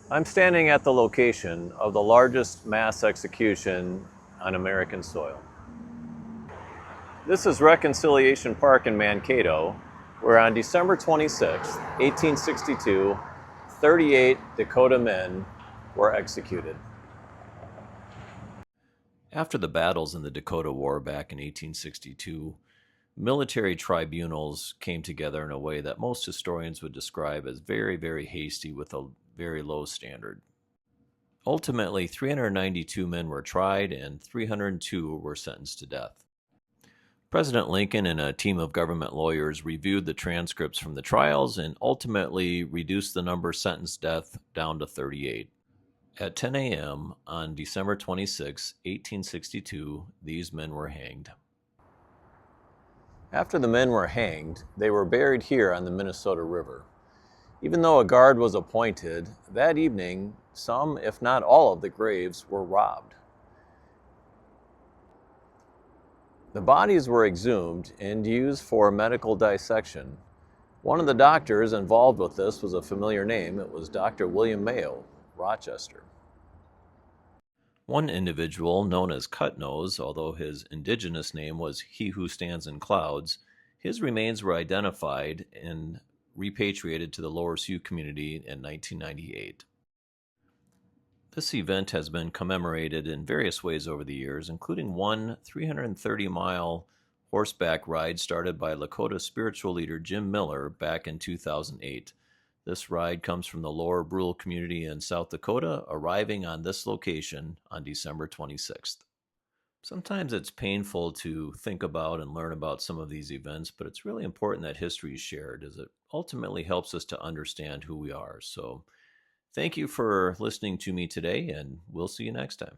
I'm standing at the location of the largest mass execution on American soil. This is Reconciliation Park in Mankato, where on December 26, 1862, 38 Dakota men were executed. After the battles in the Dakota War back in 1862, military tribunals came together in a way that most historians would describe as very, very hasty with a very low standard. Ultimately, 392 men were tried and 302 were sentenced to death. President Lincoln and a team of government lawyers reviewed the transcripts from the trials and ultimately reduced the number sentenced to death down to 38. At 10 a.m. on December 26, 1862, these men were hanged. After the men were hanged, they were buried here on the Minnesota River. Even though a guard was appointed, that evening, some, if not all, of the graves were robbed. The bodies were exhumed and used for medical dissection. One of the doctors involved with this was a familiar name. It was Dr. William Mayo, Rochester. One individual, known as Cut Nose, although his indigenous name was He Who Stands in Clouds, his remains were identified and repatriated to the Lower Sioux community in 1998. This event has been commemorated in various ways over the years, including one 330-mile horseback ride started by Lakota spiritual leader Jim Miller back in 2008. This ride comes from the Lower Brule community in South Dakota, arriving on this location on December 26th. Sometimes it's painful to think about and learn about some of these events, but it's really important that history is shared, as it ultimately helps us to understand who we are. So thank you for listening to me today, and we'll see you next time.